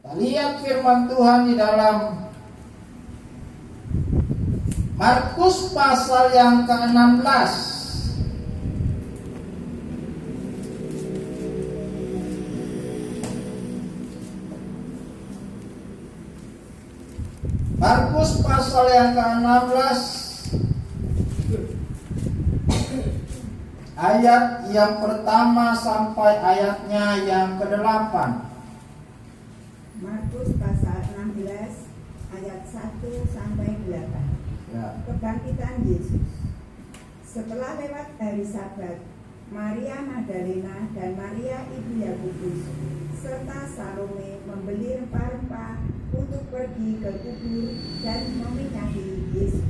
Lihat firman Tuhan di dalam Markus pasal yang ke-16. Markus pasal yang ke-16 ayat yang pertama sampai ayatnya yang ke-8. Markus pasal 16 ayat 1 sampai 8. Ya. Kebangkitan Yesus. Setelah lewat hari Sabat, Maria Magdalena dan Maria ibu Yakobus serta Salome membeli rempah-rempah untuk pergi ke kubur dan meminyaki Yesus.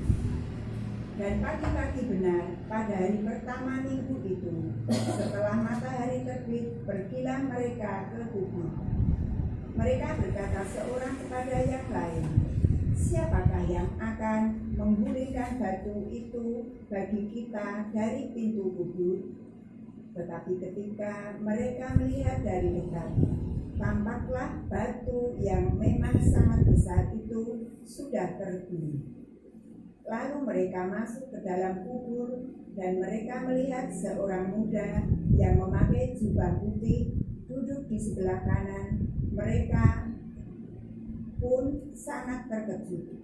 Dan pagi-pagi benar pada hari pertama minggu itu, setelah matahari terbit, pergilah mereka ke kubur. Mereka berkata seorang kepada yang lain, "Siapakah yang akan menggulingkan batu itu bagi kita dari pintu kubur?" Tetapi ketika mereka melihat dari dekat, tampaklah batu yang memang sangat besar itu sudah terguling. Lalu mereka masuk ke dalam kubur dan mereka melihat seorang muda yang memakai jubah putih duduk di sebelah kanan. Mereka pun sangat terkejut.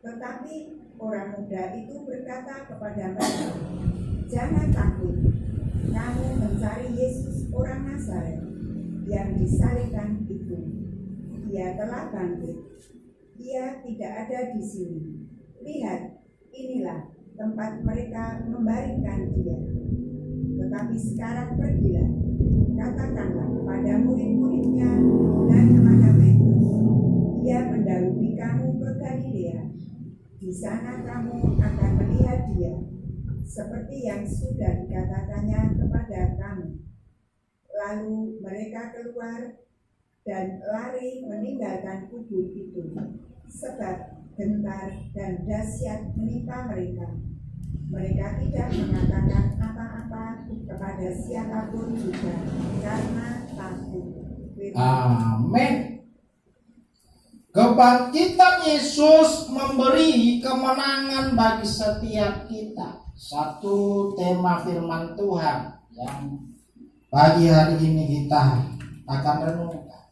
Tetapi orang muda itu berkata kepada mereka, "Jangan takut, kamu mencari Yesus orang Nazaret yang disalibkan itu. Ia telah bangkit. Ia tidak ada di sini. Lihat, inilah tempat mereka membaringkan dia. Tetapi sekarang pergilah, katakanlah kepada murid-muridnya dan kepada Petrus, ia mendahului kamu ke Galilea. Di sana kamu akan melihat dia, seperti yang sudah dikatakannya kepada kamu." Lalu mereka keluar dan lari meninggalkan kubur itu, sebab gentar dan dahsyat menimpa mereka. Mereka tidak mengatakan apa-apa kepada siapapun juga karena takut. Amin. Kebangkitan Yesus memberi kemenangan bagi setiap kita. Satu tema firman Tuhan yang pagi hari ini kita akan renungkan.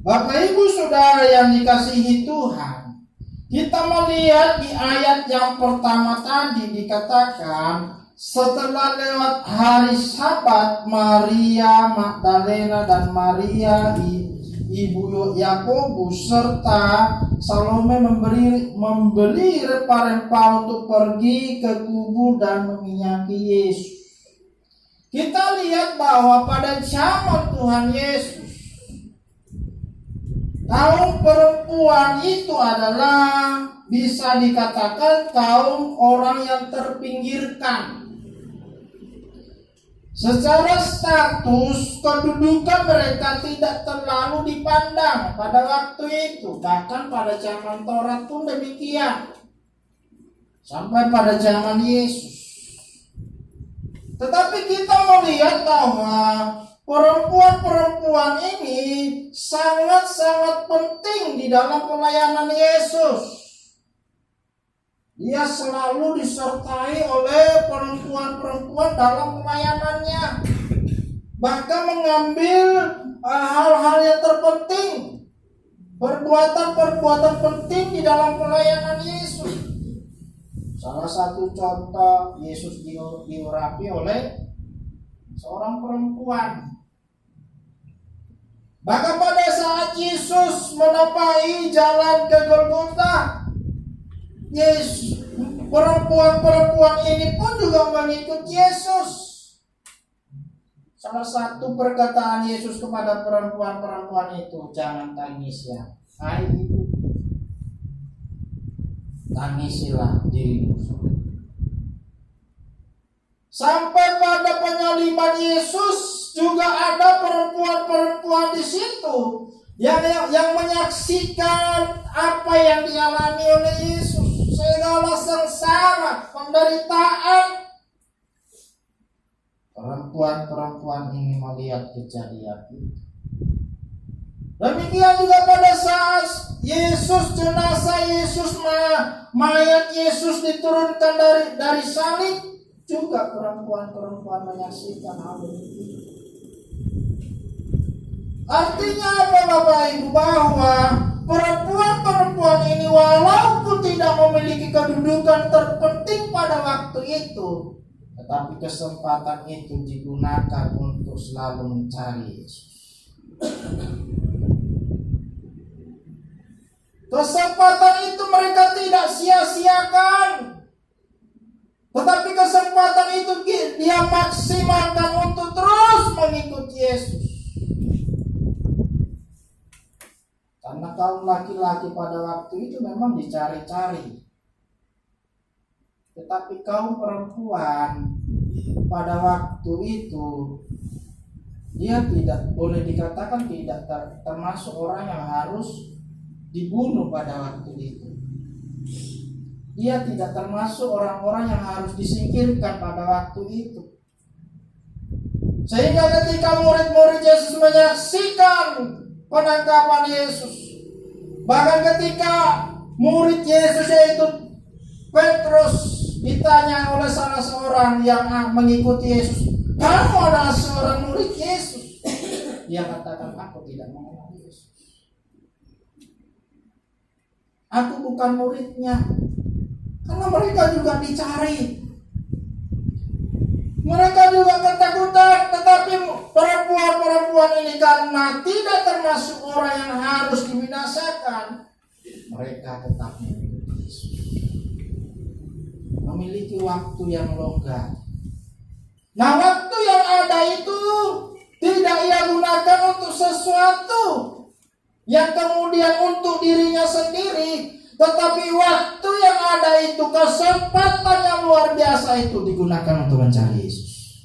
Bapak Ibu Saudara yang dikasihi Tuhan, kita melihat di ayat yang pertama tadi dikatakan setelah lewat hari Sabat, Maria Magdalena dan Maria ibu Yakobus serta Salome membeli rempah-rempah untuk pergi ke kubur dan meminyaki Yesus. Kita lihat bahwa pada zaman Tuhan Yesus, kaum perempuan itu adalah bisa dikatakan kaum orang yang terpinggirkan. Secara status, kedudukan mereka tidak terlalu dipandang pada waktu itu. Bahkan pada zaman Taurat pun demikian. Sampai pada zaman Yesus. Tetapi kita melihat bahwa perempuan-perempuan ini sangat-sangat penting di dalam pelayanan Yesus. Dia selalu disertai oleh perempuan-perempuan dalam pelayanannya. Bahkan mengambil hal-hal yang terpenting, perbuatan-perbuatan penting di dalam pelayanan Yesus. Salah satu contoh, Yesus diurapi oleh seorang perempuan. Bahkan pada saat Yesus menapahi jalan ke Golgota, Yesus, perempuan-perempuan ini pun juga mengikut Yesus. Salah satu perkataan Yesus kepada perempuan-perempuan itu, "Jangan tangis ya, hai ibu, tangisilah dirimu." Sampai pada penyaliban Yesus juga ada perempuan-perempuan di situ yang menyaksikan apa yang dialami oleh Yesus, segala sengsara, penderitaan. Perempuan-perempuan ini melihat kejadian itu. Demikian juga pada saat jenazah Yesus, mayat Yesus diturunkan dari salib, juga perempuan-perempuan menyaksikan hal itu. Artinya apa Bapak Ibu? Bahwa perempuan-perempuan ini walaupun tidak memiliki kedudukan terpenting pada waktu itu, tetapi kesempatan itu digunakan untuk selalu mencari Yesus. Kesempatan itu mereka tidak sia-siakan, tetapi kesempatan itu dia maksimalkan untuk terus mengikuti Yesus. Karena kaum laki-laki pada waktu itu memang dicari-cari, tetapi kaum perempuan pada waktu itu dia tidak boleh dikatakan tidak termasuk orang yang harus dibunuh pada waktu itu. Dia tidak termasuk orang-orang yang harus disingkirkan pada waktu itu. Sehingga ketika murid-murid Yesus menyaksikan penangkapan Yesus, bahkan ketika murid Yesus yaitu Petrus ditanya oleh salah seorang yang mengikuti Yesus, "Kamu adalah seorang murid Yesus?" Dia katakan, "Aku tidak mengenal Yesus. Aku bukan muridnya." Karena mereka juga dicari, mereka juga ketakutan. Tetapi perempuan-perempuan ini karena tidak termasuk orang yang harus dibinasakan, mereka tetap mengikuti Yesus, memiliki waktu yang longgar. Nah, waktu yang ada itu tidak ia gunakan untuk sesuatu yang kemudian untuk dirinya sendiri, tetapi waktu yang ada itu, kesempatan yang luar biasa itu digunakan untuk mencari Yesus.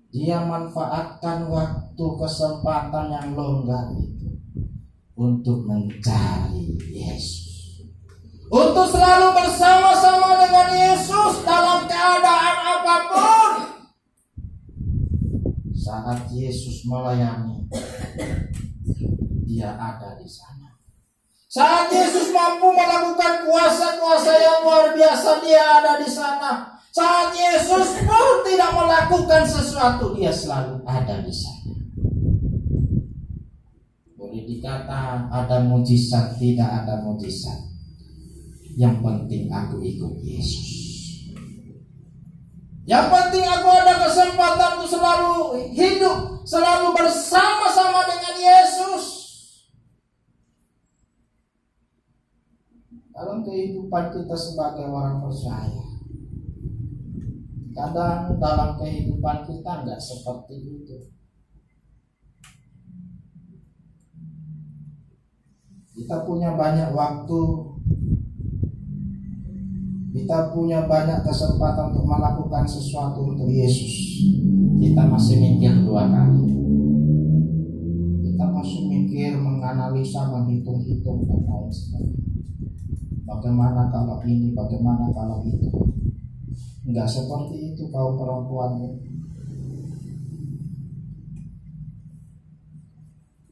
Dia manfaatkan waktu kesempatan yang longgar itu untuk mencari Yesus, untuk selalu bersama-sama dengan Yesus dalam keadaan apapun. Saat Yesus melayani, dia ada di sana. Saat Yesus mampu melakukan kuasa-kuasa yang luar biasa, dia ada di sana. Saat Yesus pun tidak melakukan sesuatu, dia selalu ada di sana. Boleh dikata ada mujizat, tidak ada mujizat, yang penting aku ikut Yesus. Yang penting aku ada kesempatan untuk selalu hidup, selalu bersama-sama dengan Yesus. Dalam kehidupan kita sebagai orang percaya, kadang dalam kehidupan kita enggak seperti itu. Kita punya banyak waktu, kita punya banyak kesempatan untuk melakukan sesuatu untuk Yesus. Kita masih mikir dua kali. Kita masih mikir, menganalisa, menghitung-hitung dan lain sebagainya. Bagaimana kalau ini, bagaimana kalau itu. Enggak seperti itu kaum perempuan ini.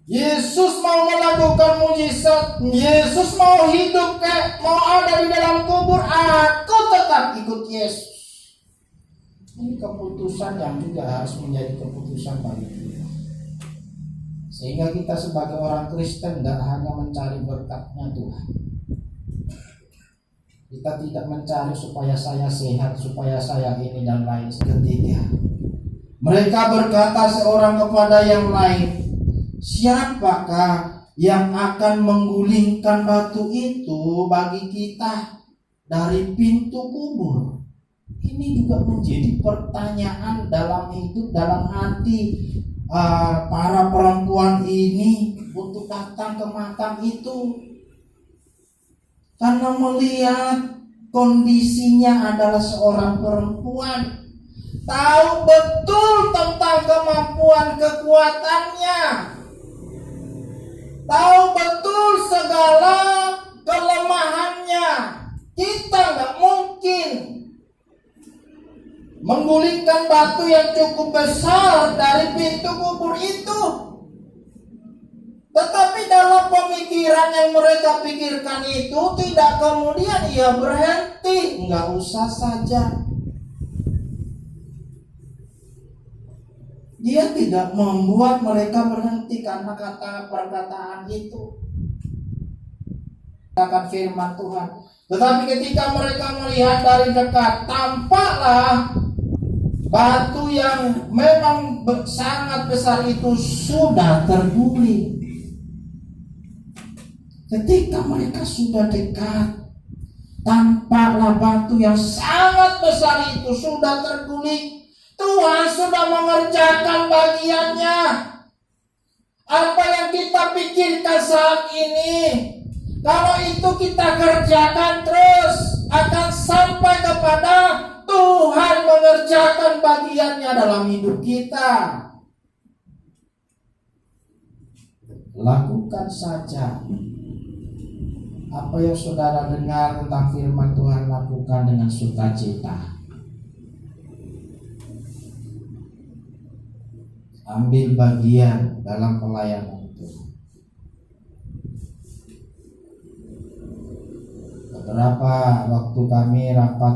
Yesus mau melakukan mujizat, Yesus mau hidup, mau ada di dalam kubur, aku tetap ikut Yesus. Ini keputusan yang juga harus menjadi keputusan bagi kita. Sehingga kita sebagai orang Kristen tidak hanya mencari berkatnya Tuhan. Kita tidak mencari supaya saya sehat, supaya saya ini dan lain sebagainya. Mereka berkata seorang kepada yang lain, "Siapakah yang akan menggulingkan batu itu bagi kita dari pintu kubur?" Ini juga menjadi pertanyaan dalam hidup, dalam hati para perempuan ini untuk datang ke makam itu. Karena melihat kondisinya adalah seorang perempuan, tahu betul tentang kemampuan kekuatannya, tahu betul segala kelemahannya. Kita nggak mungkin menggulingkan batu yang cukup besar dari pintu kubur itu. Tetapi dalam pemikiran yang mereka pikirkan itu tidak kemudian ia berhenti. Enggak usah saja. Dia tidak membuat mereka berhenti karena perkataan itu. Akan firman Tuhan. Tetapi ketika mereka melihat dari dekat, tampaklah batu yang memang sangat besar itu sudah terguling. Ketika mereka sudah dekat, tampaklah batu yang sangat besar itu sudah terguling. Tuhan sudah mengerjakan bagiannya. Apa yang kita pikirkan saat ini, kalau itu kita kerjakan terus, akan sampai kepada Tuhan mengerjakan bagiannya dalam hidup kita. Lakukan saja apa yang saudara dengar tentang firman Tuhan, lakukan dengan sukacita. Ambil bagian dalam pelayanan Tuhan. Beberapa waktu kami rapat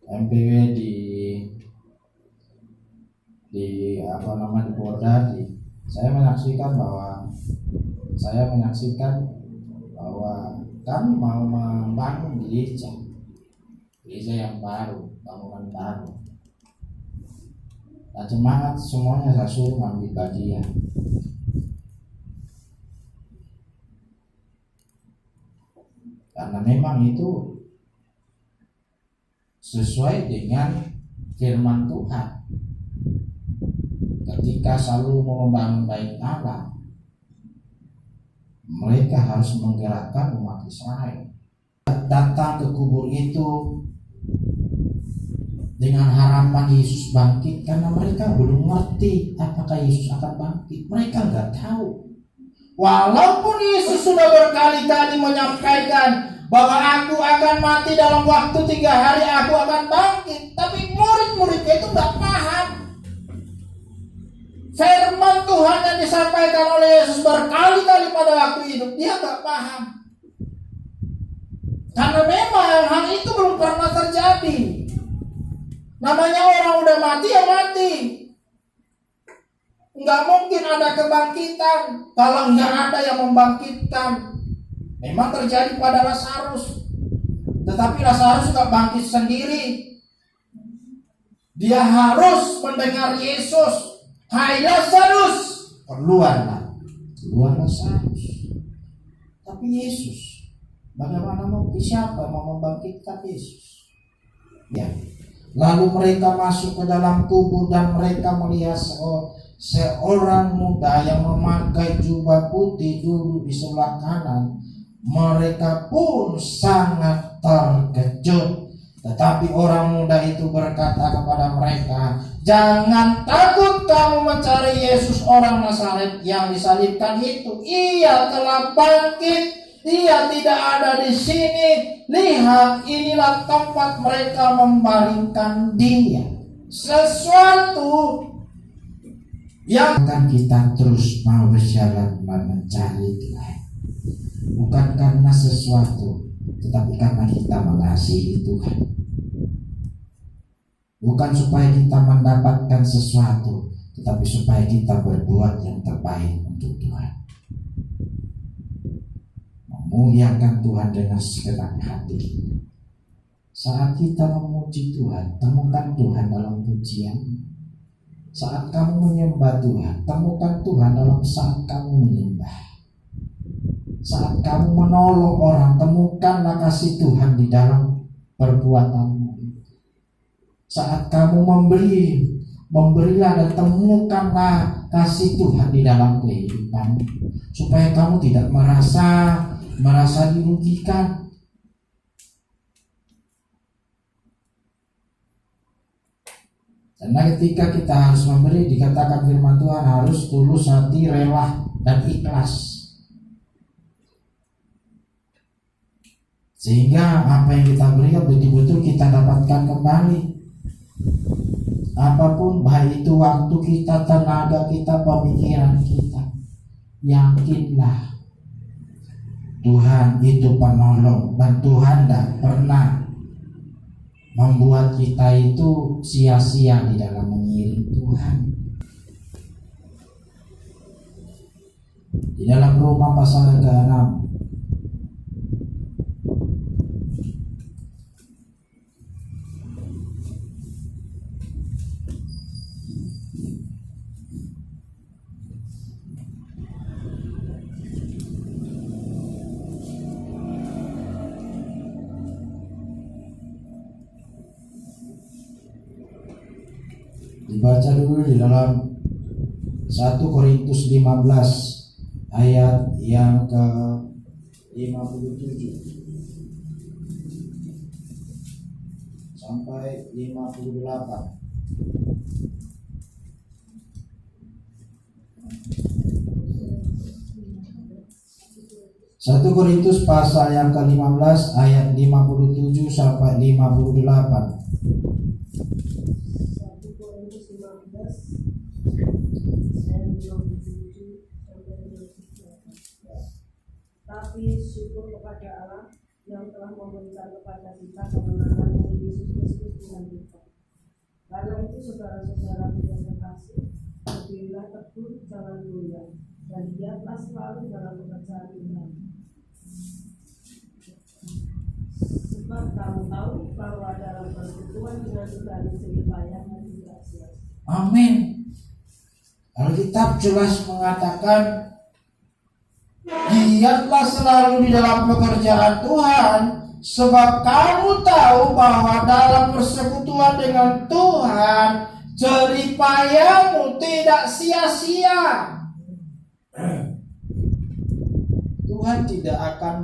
MPW di Polda, saya menyaksikan bahwa kami mau membangun gereja yang baru, bangunan baru. Dan jemaat semuanya saya suruh ambil bagian. Karena memang itu sesuai dengan firman Tuhan. Ketika selalu mau membangun bait Allah, mereka harus menggerakkan umat Israel. Datang ke kubur itu dengan harapan Yesus bangkit, karena mereka belum ngerti apakah Yesus akan bangkit. Mereka nggak tahu. Walaupun Yesus sudah berkali-kali menyampaikan bahwa aku akan mati dalam waktu 3 hari, aku akan bangkit, tapi murid-muridnya itu nggak paham. Firman Tuhan yang disampaikan oleh Yesus berkali-kali pada waktu hidup, dia nggak paham. Karena memang hal itu belum pernah terjadi. Namanya orang udah mati ya mati. Nggak mungkin ada kebangkitan kalau nggak ada yang membangkitkan. Memang terjadi pada Lazarus, tetapi Lazarus nggak bangkit sendiri. Dia harus mendengar Yesus. Hai Lazarus, keluar Lazarus. Tapi Yesus, bagaimana siapa mau membangkitkan Yesus? Ya. Lalu mereka masuk ke dalam kubur dan mereka melihat seorang muda yang memakai jubah putih duduk di sebelah kanan. Mereka pun sangat terkejut. Tetapi orang muda itu berkata kepada mereka, "Jangan takut kamu mencari Yesus orang Nazaret yang disalibkan itu. Ia telah bangkit. Dia tidak ada di sini. Lihat, inilah tempat mereka membaringkan dia." Sesuatu yang akan kita terus mau berjalan mencari Tuhan. Bukan karena sesuatu, tetapi karena kita mengasihi Tuhan. Bukan supaya kita mendapatkan sesuatu, tetapi supaya kita berbuat yang terbaik untuk Tuhan. Memuliakan Tuhan dengan segenap hati. Saat kita memuji Tuhan, temukan Tuhan dalam pujian. Saat kamu menyembah Tuhan, temukan Tuhan dalam saat kamu menyembah. Saat kamu menolong orang, temukanlah kasih Tuhan di dalam perbuatanmu. Saat kamu memberilah dan temukanlah kasih Tuhan di dalam kehidupan, supaya kamu tidak merasa dirugikan. Karena ketika kita harus memberi, dikatakan firman Tuhan harus tulus hati, rela dan ikhlas. sehingga apa yang kita berikan betul-betul kita dapatkan kembali. Apapun, baik itu waktu kita, tenaga kita, pemikiran kita, yakinlah Tuhan itu penolong, dan Tuhan tidak pernah membuat kita itu sia-sia di dalam mengiring Tuhan. Di dalam Roma pasal ke-6 dibaca dulu di dalam 1 Korintus 15 ayat yang ke 57 sampai 58. 1 Korintus pasal yang ke-15 ayat 57 sampai 58. Tapi syukur kepada Allah yang telah memberikan kepada kita kemenangan melalui Yesus Kristus Tuhan kita. Karena itu saudara-saudara yang terkasih, berdirilah teguh, jangan goyah, dan giatlah selalu dalam pekerjaan Tuhan. Sebab kamu tahu bahwa dalam persekutuan dengan Tuhan jerih payah dan tidak sia-sia. Amin. Alkitab jelas mengatakan, giatlah selalu di dalam pekerjaan Tuhan, sebab kamu tahu bahwa dalam persekutuan dengan Tuhan jerih payahmu tidak sia-sia. Tuhan tidak akan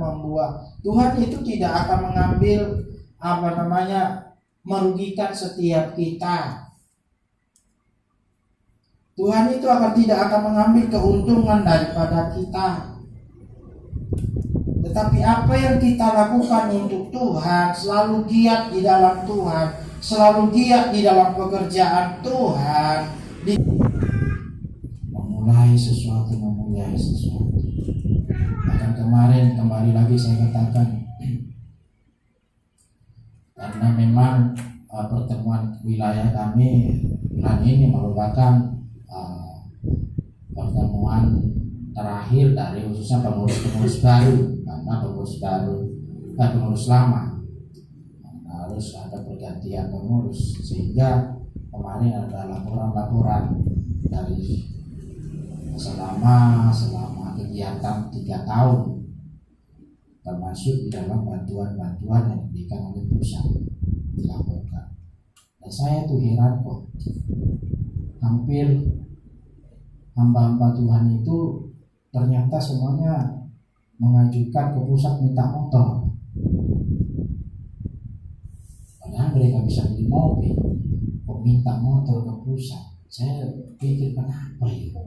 Tuhan itu tidak akan mengambil merugikan setiap kita. Tuhan itu tidak akan mengambil keuntungan daripada kita. Tetapi apa yang kita lakukan untuk Tuhan, selalu giat di dalam Tuhan, selalu giat di dalam pekerjaan Tuhan, memulai sesuatu. Bahkan kemarin, kembali lagi saya katakan, karena memang pertemuan wilayah kami hari ini merupakan pertemuan terakhir dari khususnya pengurus baru, karena pengurus lama harus ada pergantian pengurus, sehingga kemarin ada laporan dari selama kegiatan 3 tahun, termasuk di dalam bantuan-bantuan yang diberikan oleh pusat dilaporkan. Dan saya tuh heran kok, hampir hamba-hamba Tuhan itu ternyata semuanya mengajukan ke pusat minta motor, padahal mereka bisa beli mobil, kok minta motor ke pusat. Saya pikir kenapa ya?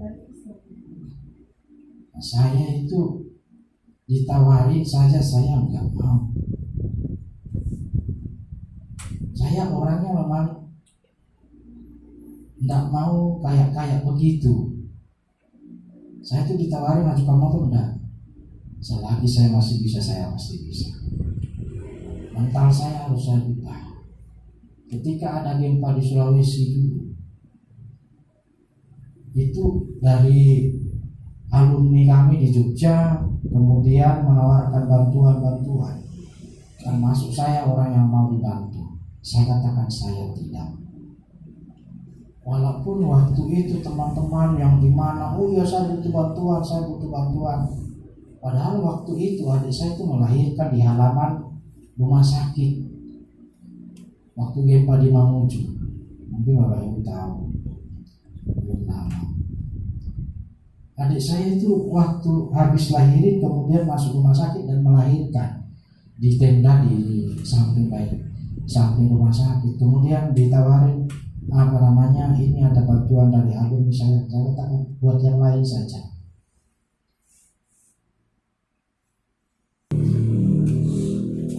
Nah, saya itu ditawari saja saya nggak mau. Saya orangnya memang nggak mau kayak begitu. Saya tuh ditawari majukan motor enggak. Selagi saya masih bisa, saya pasti bisa. Mental saya harus saya ubah. Ketika ada gempa di Sulawesi dulu, itu dari alumni kami di Jogja kemudian menawarkan bantuan, termasuk saya orang yang mau dibantu. Saya katakan saya tidak. Walaupun waktu itu teman-teman yang dimana, saya butuh bantuan. Padahal waktu itu adik saya itu melahirkan di halaman rumah sakit. Waktu gempa di Mamuju, mungkin Bapak Ibu tahu, belum lama. Adik saya itu waktu habis lahirin kemudian masuk rumah sakit dan melahirkan di tenda di samping rumah sakit. Kemudian ditawarin ini ada bantuan dari alumni saya katakan buat yang lain saja.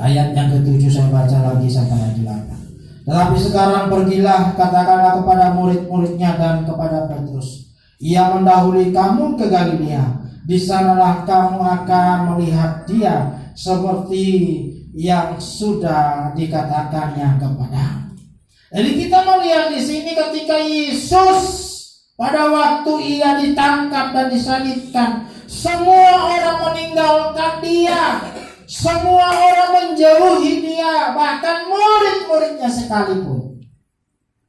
Ayat yang ke-7 saya baca lagi sampai ayat 8. Tetapi sekarang pergilah, katakanlah kepada murid-muridnya dan kepada Petrus, ia mendahului kamu ke Galilea. Di sanalah kamu akan melihat dia seperti yang sudah dikatakannya kepadamu. Jadi kita melihat di sini ketika Yesus pada waktu ia ditangkap dan disalibkan, semua orang meninggalkan dia, semua orang menjauhi dia, bahkan murid-muridnya sekalipun.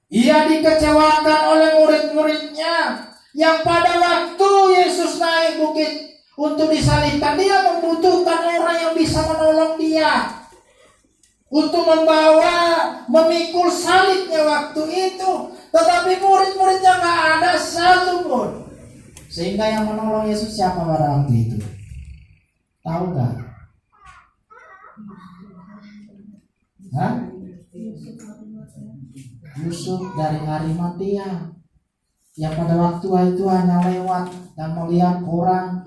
Ia dikecewakan oleh murid-muridnya yang pada waktu Yesus naik bukit untuk disalibkan, dia membutuhkan orang yang bisa menolong dia untuk memikul salibnya waktu itu. Tetapi murid-muridnya gak ada satu pun. Sehingga yang menolong Yesus siapa pada waktu itu? Tahu gak? Hah? Yusuf dari Arimatea, yang pada waktu itu hanya lewat dan melihat orang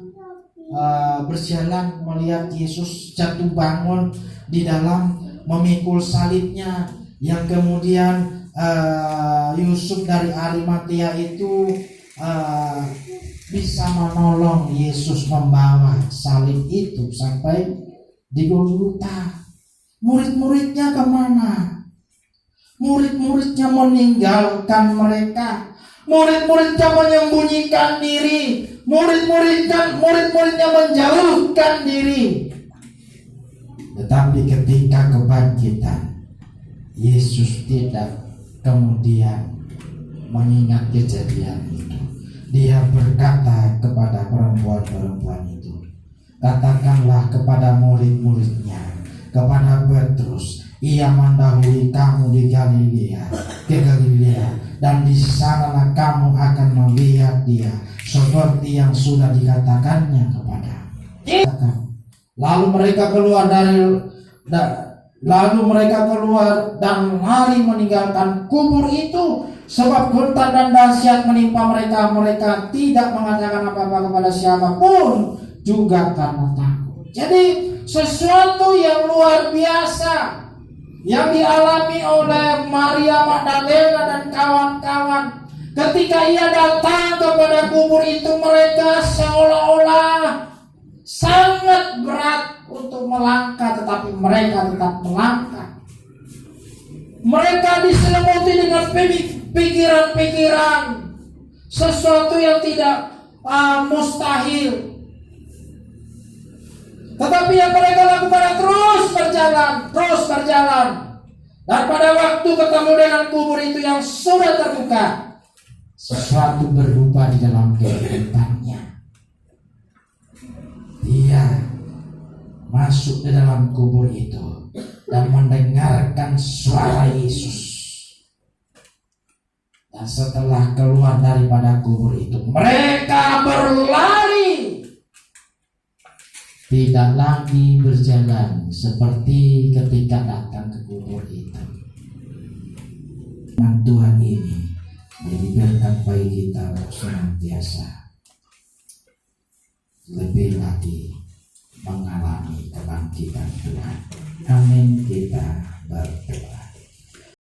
berjalan, melihat Yesus jatuh bangun di dalam memikul salibnya, yang kemudian Yusuf dari Arimatea itu bisa menolong Yesus membawa salib itu sampai di Golgota. Murid-muridnya kemana? Murid-muridnya meninggalkan mereka. Murid-muridnya menyembunyikan diri. Murid-muridnya menjauhkan diri. Tetapi ketika kebangkitan, Yesus tidak kemudian mengingat kejadian itu. Dia berkata kepada perempuan-perempuan itu, katakanlah kepada murid-muridnya, kepada Petrus, ia mendahului kamu di Galilea, dan di sanalah kamu akan melihat dia seperti yang sudah dikatakannya kepada. Lalu mereka keluar dan lari meninggalkan kubur itu, sebab gonta dan dahsyat menimpa mereka. Mereka tidak mengatakan apa-apa kepada siapapun, juga karena takut. Jadi sesuatu yang luar biasa yang dialami oleh Maria Magdalena dan kawan-kawan ketika ia datang kepada kubur itu. Mereka seolah-olah sangat berat untuk melangkah, tetapi mereka tetap melangkah. Mereka diselimuti dengan pikiran-pikiran sesuatu yang tidak mustahil. Tetapi yang mereka lakukan terus berjalan. Dan pada waktu ketemu dengan kubur itu yang sudah terbuka, sesuatu berubah di dalam kehidupannya. Dia masuk di dalam kubur itu dan mendengarkan suara Yesus. Dan setelah keluar daripada kubur itu, mereka berlari. Tidak lagi berjalan seperti ketika datang ke kubur itu. Tuhan ini jadi berkat bagi kita senantiasa lebih lagi mengalami kebangkitan Tuhan. Amin. Kita berdoa.